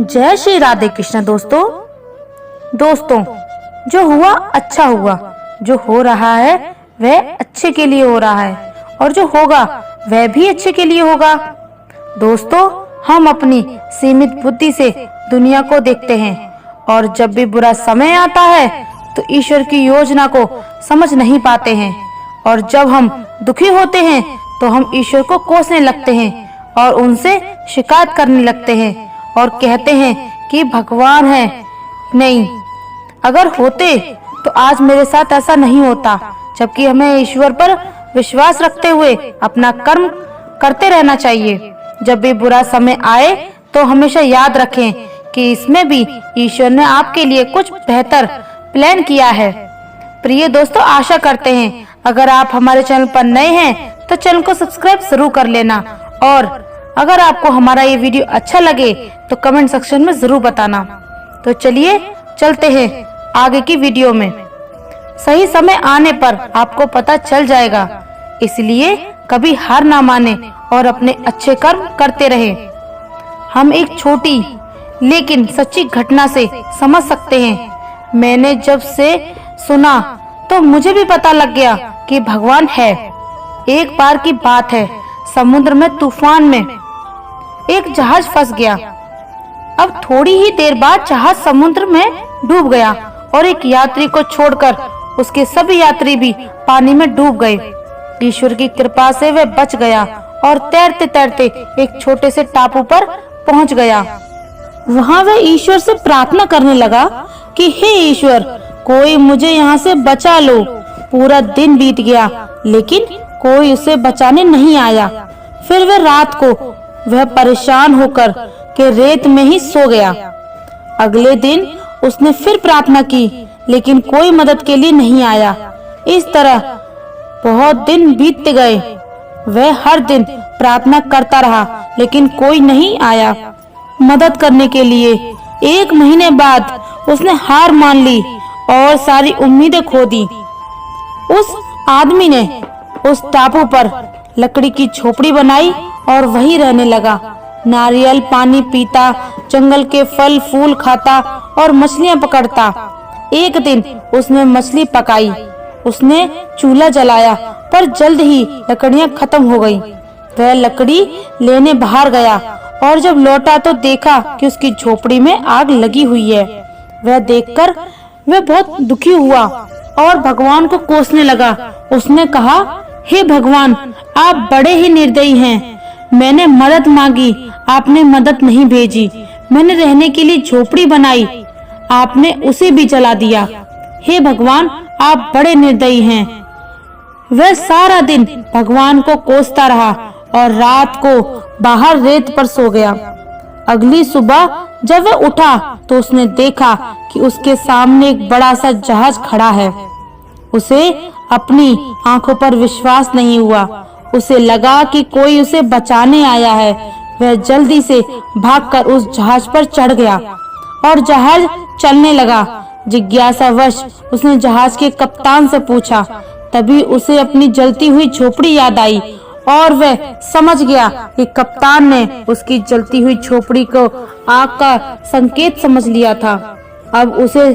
जय श्री राधे कृष्ण। दोस्तों, जो हुआ अच्छा हुआ। जो हो रहा है वह अच्छे के लिए हो रहा है और जो होगा वह भी अच्छे के लिए होगा। दोस्तों, हम अपनी सीमित बुद्धि से दुनिया को देखते हैं और जब भी बुरा समय आता है तो ईश्वर की योजना को समझ नहीं पाते हैं और जब हम दुखी होते हैं तो हम ईश्वर को कोसने लगते हैं और उनसे शिकायत करने लगते हैं और कहते हैं कि भगवान है। नहीं, अगर होते तो आज मेरे साथ ऐसा नहीं होता। जबकि हमें ईश्वर पर विश्वास रखते हुए अपना कर्म करते रहना चाहिए। जब भी बुरा समय आए तो हमेशा याद रखें कि इसमें भी ईश्वर ने आपके लिए कुछ बेहतर प्लान किया है। प्रिय दोस्तों, आशा करते हैं अगर आप हमारे चैनल पर नए हैं तो चैनल को सब्सक्राइब जरूर कर लेना और अगर आपको हमारा ये वीडियो अच्छा लगे तो कमेंट सेक्शन में जरूर बताना। तो चलिए चलते हैं आगे की वीडियो में। सही समय आने पर आपको पता चल जाएगा, इसलिए कभी हार ना माने और अपने अच्छे कर्म करते रहे। हम एक छोटी लेकिन सच्ची घटना से समझ सकते हैं। मैंने जब से सुना तो मुझे भी पता लग गया कि भगवान है। एक बार की बात है, समुद्र में तूफान में एक जहाज फंस गया। अब थोड़ी ही देर बाद जहाज समुद्र में डूब गया और एक यात्री को छोड़कर उसके सभी यात्री भी पानी में डूब गए। ईश्वर की कृपा से वह बच गया और तैरते तैरते एक छोटे से टापू पर पहुंच गया। वहां वह ईश्वर से प्रार्थना करने लगा कि हे ईश्वर, कोई मुझे यहाँ से बचा लो। पूरा दिन बीत गया लेकिन कोई उसे बचाने नहीं आया। फिर वह रात को वह परेशान होकर के रेत में ही सो गया। अगले दिन उसने फिर प्रार्थना की लेकिन कोई मदद के लिए नहीं आया। इस तरह बहुत दिन बीत गए। वह हर दिन प्रार्थना करता रहा लेकिन कोई नहीं आया मदद करने के लिए। 1 महीने बाद उसने हार मान ली और सारी उम्मीदें खो दी। उस आदमी ने उस टापू पर लकड़ी की झोपड़ी बनाई और वहीं रहने लगा। नारियल पानी पीता, जंगल के फल फूल खाता और मछलियां पकड़ता। एक दिन उसने मछली पकाई। उसने चूल्हा जलाया पर जल्द ही लकड़ियां खत्म हो गईं। वह लकड़ी लेने बाहर गया और जब लौटा तो देखा कि उसकी झोपड़ी में आग लगी हुई है। वह देखकर वह बहुत दुखी हुआ और भगवान को कोसने लगा। उसने कहा, हे भगवान, आप बड़े ही निर्दयी हैं। मैंने मदद मांगी, आपने मदद नहीं भेजी। मैंने रहने के लिए झोपड़ी बनाई, आपने उसे भी जला दिया। हे भगवान, आप बड़े निर्दयी हैं। वह सारा दिन भगवान को कोसता रहा और रात को बाहर रेत पर सो गया। अगली सुबह जब वह उठा तो उसने देखा कि उसके सामने एक बड़ा सा जहाज खड़ा है। उसे अपनी आंखों पर विश्वास नहीं हुआ। उसे लगा कि कोई उसे बचाने आया है। वह जल्दी से भागकर उस जहाज पर चढ़ गया और जहाज चलने लगा। जिज्ञासावश उसने जहाज के कप्तान से पूछा। तभी उसे अपनी जलती हुई झोपड़ी याद आई और वह समझ गया कि कप्तान ने उसकी जलती हुई झोपड़ी को आग का संकेत समझ लिया था। अब उसे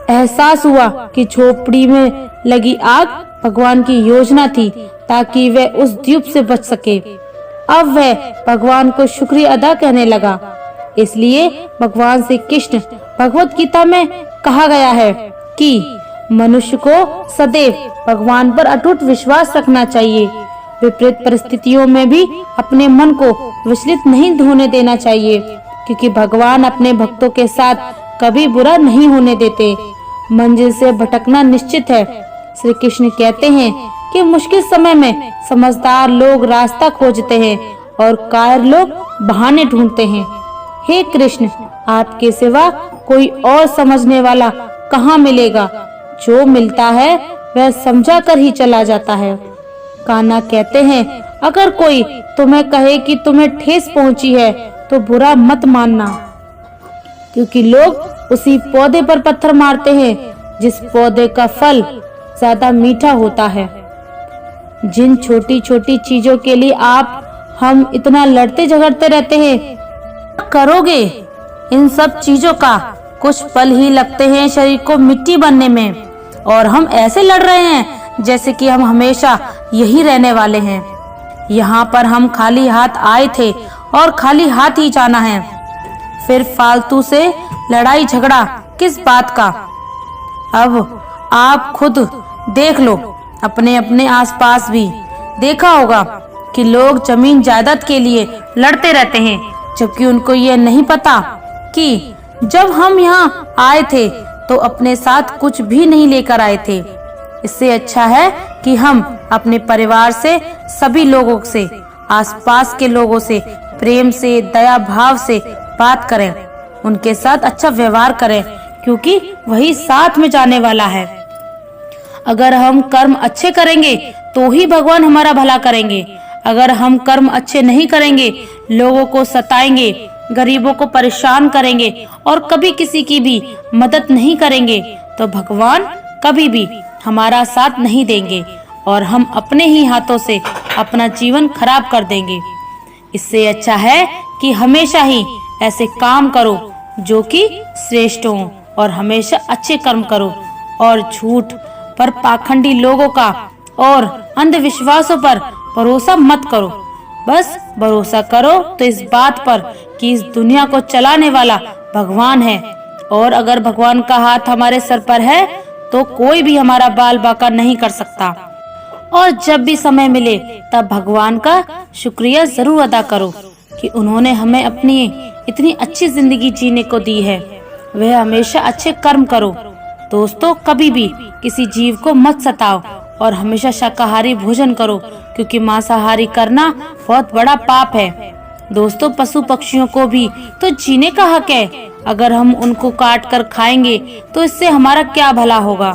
एहसास हुआ कि झोपड़ी में लगी आग भगवान की योजना थी ताकि वह उस द्वीप से बच सके। अब वह भगवान को शुक्रिया अदा करने लगा। इसलिए भगवान श्री कृष्ण भगवत गीता में कहा गया है कि मनुष्य को सदैव भगवान पर अटूट विश्वास रखना चाहिए। विपरीत परिस्थितियों में भी अपने मन को विचलित नहीं होने देना चाहिए, क्योंकि भगवान अपने भक्तों के साथ कभी बुरा नहीं होने देते। मंजिल से भटकना निश्चित है। श्री कृष्ण कहते हैं कि मुश्किल समय में समझदार लोग रास्ता खोजते हैं और कायर लोग बहाने ढूंढते हैं। हे कृष्ण, आपके सिवा कोई और समझने वाला कहाँ मिलेगा। जो मिलता है वह समझा कर ही चला जाता है। कान्हा कहते हैं, अगर कोई तुम्हें कहे कि तुम्हें ठेस पहुंची है तो बुरा मत मानना, क्योंकि लोग उसी पौधे पर पत्थर मारते हैं जिस पौधे का फल ज्यादा मीठा होता है। जिन छोटी छोटी चीजों के लिए हम इतना लड़ते झगड़ते रहते हैं, करोगे इन सब चीजों का कुछ पल ही लगते हैं शरीर को मिट्टी बनने में, और हम ऐसे लड़ रहे हैं जैसे कि हम हमेशा यही रहने वाले हैं। यहाँ पर हम खाली हाथ आए थे और खाली हाथ ही जाना है। फिर फालतू से लड़ाई झगड़ा किस बात का। अब आप खुद देख लो, अपने अपने आसपास भी देखा होगा कि लोग जमीन जायदाद के लिए लड़ते रहते हैं, जबकि उनको ये नहीं पता कि जब हम यहाँ आए थे तो अपने साथ कुछ भी नहीं लेकर आए थे। इससे अच्छा है कि हम अपने परिवार से, सभी लोगों से, आसपास के लोगों से प्रेम से, दया भाव से बात करें, उनके साथ अच्छा व्यवहार करें, क्योंकि वही साथ में जाने वाला है। अगर हम कर्म अच्छे करेंगे तो ही भगवान हमारा भला करेंगे। अगर हम कर्म अच्छे नहीं करेंगे, लोगों को सताएंगे, गरीबों को परेशान करेंगे और कभी किसी की भी मदद नहीं करेंगे, तो भगवान कभी भी हमारा साथ नहीं देंगे और हम अपने ही हाथों से अपना जीवन खराब कर देंगे। इससे अच्छा है कि हमेशा ही ऐसे काम करो जो कि श्रेष्ठ हो, और हमेशा अच्छे कर्म करो, और झूठ पर, पाखंडी लोगों का और अंधविश्वासों पर भरोसा मत करो। बस भरोसा करो तो इस बात पर कि इस दुनिया को चलाने वाला भगवान है, और अगर भगवान का हाथ हमारे सर पर है तो कोई भी हमारा बाल बाका नहीं कर सकता। और जब भी समय मिले तब भगवान का शुक्रिया जरूर अदा करो कि उन्होंने हमें अपनी इतनी अच्छी जिंदगी जीने को दी है। वह हमेशा अच्छे कर्म करो। दोस्तों, कभी भी किसी जीव को मत सताओ और हमेशा शाकाहारी भोजन करो, क्योंकि मांसाहारी करना बहुत बड़ा पाप है। दोस्तों, पशु पक्षियों को भी तो जीने का हक है। अगर हम उनको काट कर खाएंगे तो इससे हमारा क्या भला होगा।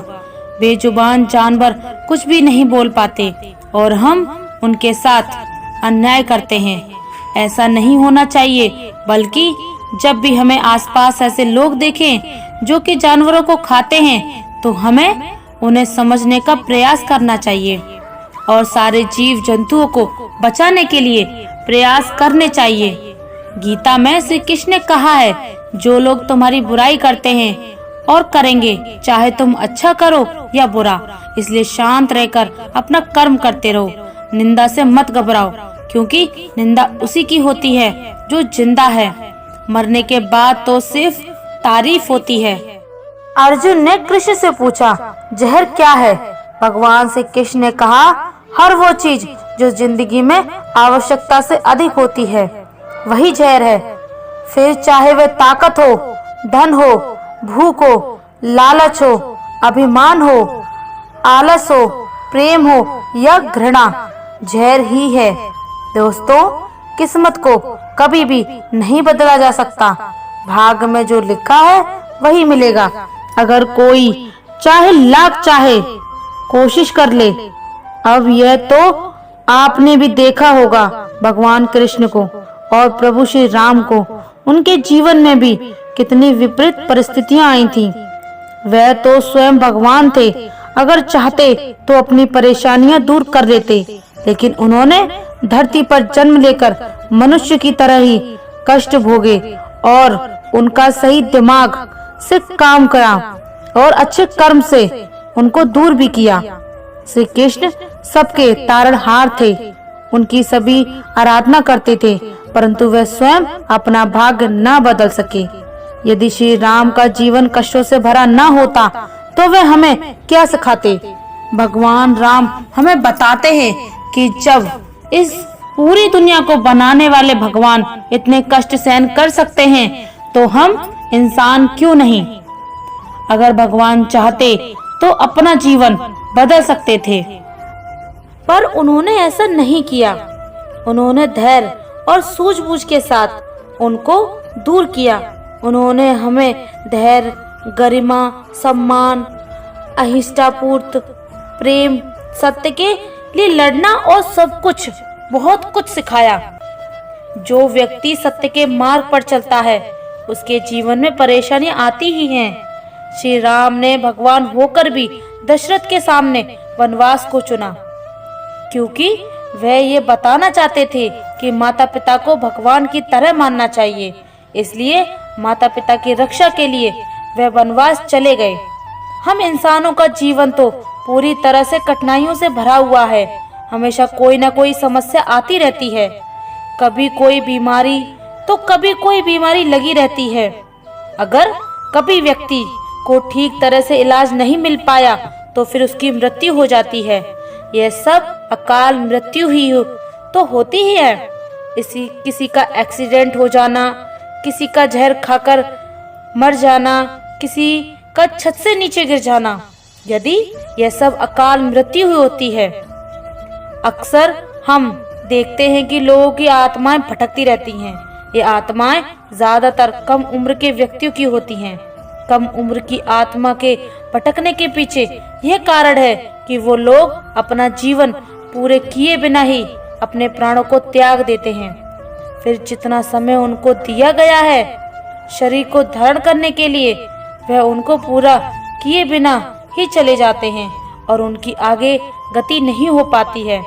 बेजुबान जानवर कुछ भी नहीं बोल पाते और हम उनके साथ अन्याय करते हैं। ऐसा नहीं होना चाहिए, बल्कि जब भी हमें आसपास ऐसे लोग देखें जो कि जानवरों को खाते हैं तो हमें उन्हें समझने का प्रयास करना चाहिए और सारे जीव जंतुओं को बचाने के लिए प्रयास करने चाहिए। गीता में श्री कृष्ण ने कहा है, जो लोग तुम्हारी बुराई करते हैं और करेंगे, चाहे तुम अच्छा करो या बुरा, इसलिए शांत रहकर अपना कर्म करते रहो। निंदा से मत घबराओ, क्योंकि निंदा उसी की होती है जो जिंदा है। मरने के बाद तो सिर्फ तारीफ होती है। अर्जुन ने कृष्ण से पूछा, जहर क्या है? भगवान से कृष्ण ने कहा, हर वो चीज जो जिंदगी में आवश्यकता से अधिक होती है वही जहर है। फिर चाहे वह ताकत हो, धन हो, भूख हो, लालच हो, अभिमान हो, आलस हो, प्रेम हो या घृणा, जहर ही है। दोस्तों, किस्मत को कभी भी नहीं बदला जा सकता। भाग्य में जो लिखा है वही मिलेगा। अगर कोई चाहे लाख चाहे कोशिश कर ले। अब यह तो आपने भी देखा होगा, भगवान कृष्ण को और प्रभु श्री राम को उनके जीवन में भी कितनी विपरीत परिस्थितियां आई थीं। वह तो स्वयं भगवान थे, अगर चाहते तो अपनी परेशानियां दूर कर देते, लेकिन उन्होंने धरती पर जन्म लेकर मनुष्य की तरह ही कष्ट भोगे और उनका सही दिमाग से काम करा और अच्छे कर्म से उनको दूर भी किया। श्री कृष्ण सबके तारणहार थे, उनकी सभी आराधना करते थे, परंतु वे स्वयं अपना भाग्य न बदल सके। यदि श्री राम का जीवन कष्टों से भरा न होता तो वे हमें क्या सिखाते? भगवान राम हमें बताते हैं कि जब इस पूरी दुनिया को बनाने वाले भगवान इतने कष्ट सहन कर सकते हैं तो हम इंसान क्यों नहीं? अगर भगवान चाहते तो अपना जीवन बदल सकते थे, पर उन्होंने ऐसा नहीं किया। उन्होंने धैर्य और सूझबूझ के साथ उनको दूर किया। उन्होंने हमें धैर्य, गरिमा, सम्मान, अहिंसापूर्ण प्रेम, सत्य के लिए लड़ना और सब कुछ, बहुत कुछ सिखाया। जो व्यक्ति सत्य के मार्ग पर चलता है उसके जीवन में परेशानियां आती ही हैं। श्री राम ने भगवान होकर भी दशरथ के सामने वनवास को चुना, क्योंकि वह ये बताना चाहते थे कि माता पिता को भगवान की तरह मानना चाहिए। इसलिए माता पिता की रक्षा के लिए वह वनवास चले गए। हम इंसानों का जीवन तो पूरी तरह से कठिनाइयों से भरा हुआ है। हमेशा कोई ना कोई समस्या आती रहती है, कभी कोई बीमारी तो कभी कोई बीमारी लगी रहती है। अगर कभी व्यक्ति को ठीक तरह से इलाज नहीं मिल पाया तो फिर उसकी मृत्यु हो जाती है। यह सब अकाल मृत्यु ही तो होती ही है। किसी का एक्सीडेंट हो जाना, किसी का जहर खाकर मर जाना, किसी का छत से नीचे गिर जाना, यदि यह सब अकाल मृत्यु ही होती है। अक्सर हम देखते हैं कि लोगों की आत्माएं भटकती रहती हैं। ये आत्माएं ज्यादातर कम उम्र के व्यक्तियों की होती हैं। कम उम्र की आत्मा के भटकने के पीछे यह कारण है कि वो लोग अपना जीवन पूरे किए बिना ही अपने प्राणों को त्याग देते हैं। फिर जितना समय उनको दिया गया है शरीर को धारण करने के लिए, वह उनको पूरा किए बिना ही चले जाते हैं और उनकी आगे गति नहीं हो पाती है।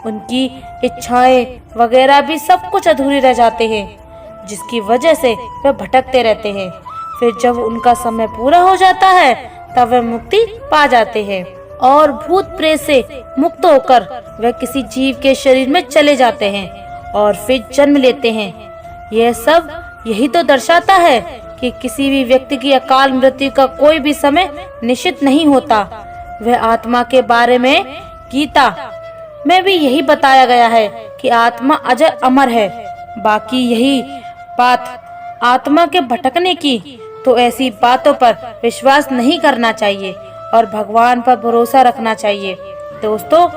उनकी इच्छाएं वगैरह भी सब कुछ अधूरे रह जाते हैं, जिसकी वजह से वह भटकते रहते हैं। फिर जब उनका समय पूरा हो जाता है तब वह मुक्ति पा जाते हैं और भूत प्रेत से मुक्त होकर वह किसी जीव के शरीर में चले जाते हैं और फिर जन्म लेते हैं। यह सब यही तो दर्शाता है कि किसी भी व्यक्ति की अकाल मृत्यु का कोई भी समय निश्चित नहीं होता। वह आत्मा के बारे में गीता में भी यही बताया गया है कि आत्मा अजर अमर है। बाकी यही बात आत्मा के भटकने की, तो ऐसी बातों पर विश्वास नहीं करना चाहिए और भगवान पर भरोसा रखना चाहिए। दोस्तों,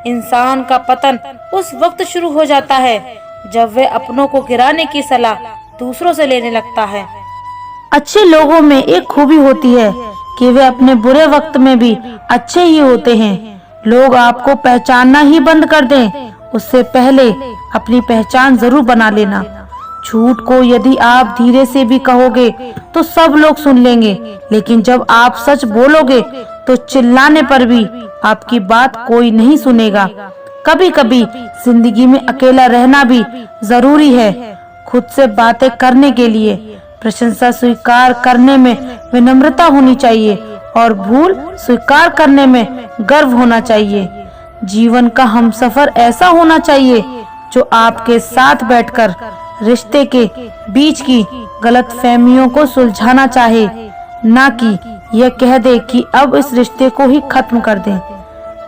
इंसान का पतन उस वक्त शुरू हो जाता है जब वह अपनों को गिराने की सलाह दूसरों से लेने लगता है। अच्छे लोगों में एक खूबी होती है कि वे अपने बुरे वक्त में भी अच्छे ही होते हैं। लोग आपको पहचानना ही बंद कर दें, उससे पहले अपनी पहचान जरूर बना लेना। झूठ को यदि आप धीरे से भी कहोगे तो सब लोग सुन लेंगे, लेकिन जब आप सच बोलोगे तो चिल्लाने पर भी आपकी बात कोई नहीं सुनेगा। कभी कभी जिंदगी में अकेला रहना भी जरूरी है। खुद से बातें करने के लिए प्रशंसा स्वीकार करने में विनम्रता होनी चाहिए और भूल स्वीकार करने में गर्व होना चाहिए। जीवन का हमसफर ऐसा होना चाहिए जो आपके साथ बैठकर रिश्ते के बीच की गलतफहमियों को सुलझाना चाहे, ना कि यह कह दे कि अब इस रिश्ते को ही खत्म कर दें।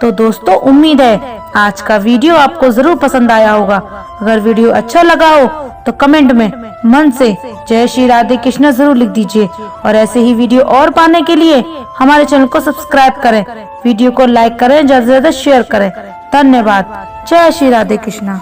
तो दोस्तों, उम्मीद है आज का वीडियो आपको जरूर पसंद आया होगा। अगर वीडियो अच्छा लगा हो तो कमेंट में मन से जय श्री राधे कृष्ण जरूर लिख दीजिए और ऐसे ही वीडियो और पाने के लिए हमारे चैनल को सब्सक्राइब करें, वीडियो को लाइक करें, ज्यादा से ज्यादा शेयर करें। धन्यवाद। जय श्री राधे कृष्ण।